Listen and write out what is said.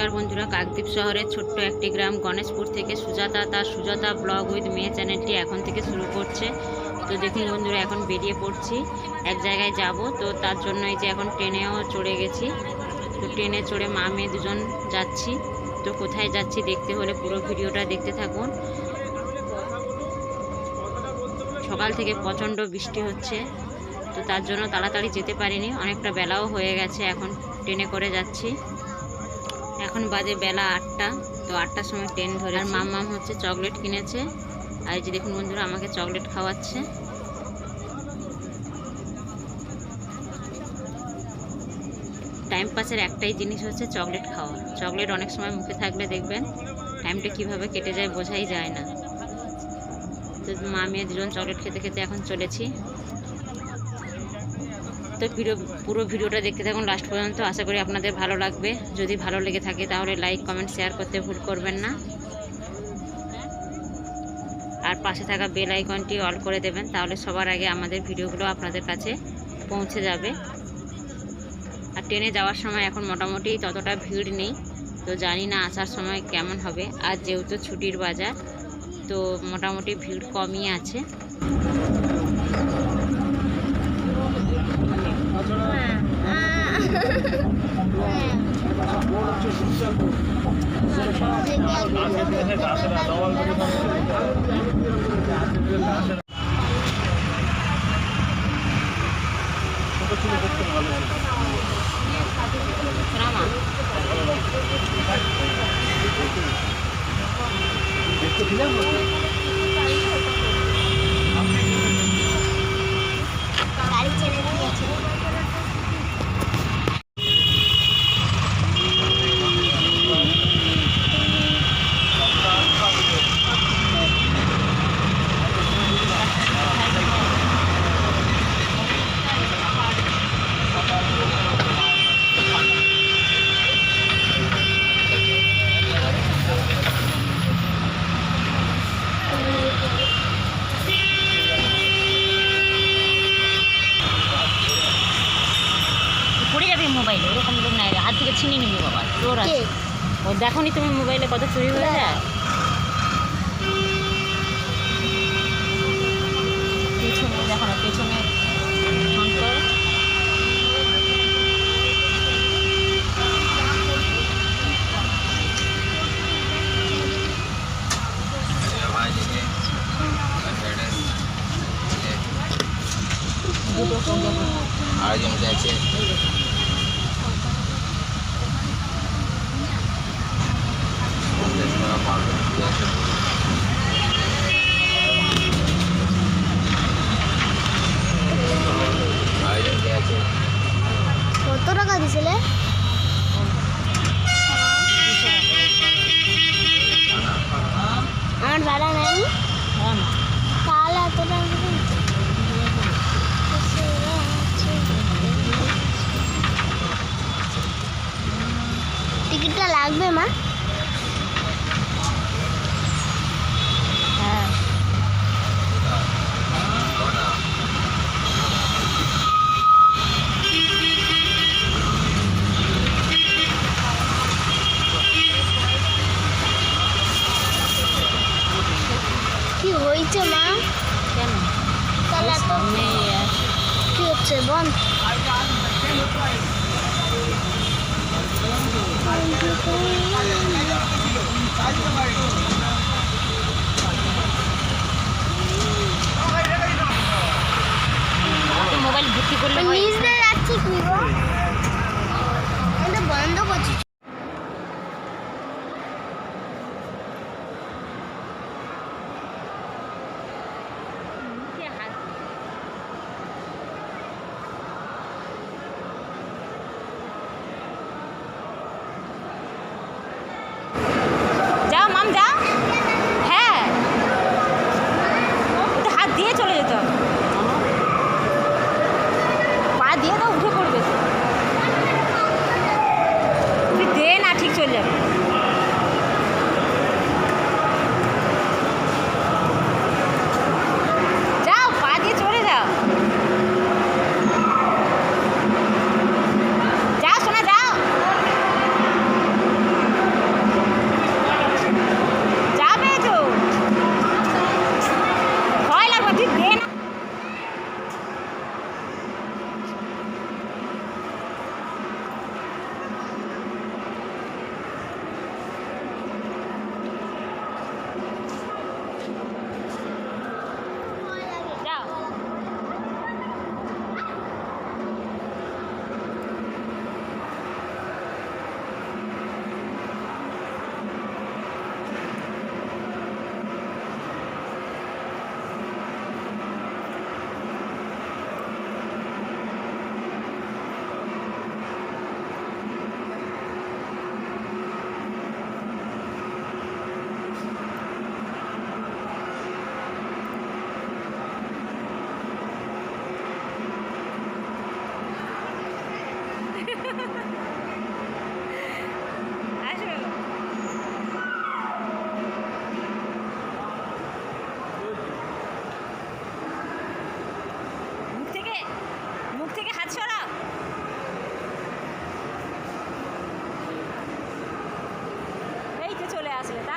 নমস্কার বন্ধুরা, কাকদ্বীপ শহরের ছোট্ট একটি গ্রাম গণেশপুর থেকে সুজাতা তার সুজাতা ব্লগ উইথ মেয়ে চ্যানেলটি এখন থেকে শুরু করছে। তো দেখুন বন্ধুরা, এখন বেরিয়ে পড়ছি, এক জায়গায় যাব। তো তার জন্য এই যে এখন ট্রেনেও চড়ে গেছি। তো ট্রেনে চড়ে মা মেয়ে দুজন যাচ্ছি। তো কোথায় যাচ্ছি দেখতে হলে পুরো ভিডিওটা দেখতে থাকুন। সকাল থেকে প্রচণ্ড বৃষ্টি হচ্ছে, তো তার জন্য তাড়াতাড়ি যেতে পারিনি, অনেকটা বেলাও হয়ে গেছে। এখন ট্রেনে করে যাচ্ছি, এখন বাজে বেলা 8টা। তো 8টার সময় ট্রেন ধরে। আর মাম্মাম হচ্ছে চকলেট কিনেছে, আর এই যে দেখুন বন্ধুরা আমাকে চকলেট খাওয়াচ্ছে। টাইম পাসের একটাই জিনিস হচ্ছে চকলেট খাওয়া। চকলেট অনেক সময় মুখে থাকলে দেখবেন টাইমটা কিভাবে কেটে যায় বোঝাই যায় না। তো মা মেয়ে দুজন চকলেট খেতে খেতে এখন চলেছি। তো পুরো ভিডিওটা দেখতে থাকুন লাস্ট পর্যন্ত, আশা করি আপনাদের ভালো লাগবে। যদি ভালো লেগে থাকে তাহলে লাইক কমেন্ট শেয়ার করতে ভুল করবেন না, আর পাশে থাকা বেল আইকনটি অল করে দেবেন, তাহলে সবার আগে আমাদের ভিডিওগুলো আপনাদের কাছে পৌঁছে যাবে। আর ট্রেনে যাওয়ার সময় এখন মোটামুটি ততটা ভিড় নেই, তো জানি না আসার সময় কেমন হবে। আর যেহেতু ছুটির বাজার, তো মোটামুটি ভিড় কমই আছে। মোবাইল ওরকম লোক নাই, হাত থেকে ছিনিয়ে নিবি বাবা, চোর আছে। ও দেখো নি তুমি মোবাইলে কত চুরি হয়ে যায়। পেছনে দেখো না, পেছনে আছে। কত টাকা দিছিলে? আমার ভাড়া নেই, তাহলে এত টাকা টিকিটটা লাগবে মা? হ্যাঁ, কি হয়েছে মা? কেন তাহলে কি হচ্ছে বন্ধ? মোবাইল ভর্তি করলে নিজে যাচ্ছি কি গো, এটা বন্ধ করছি। গেছিলে তাই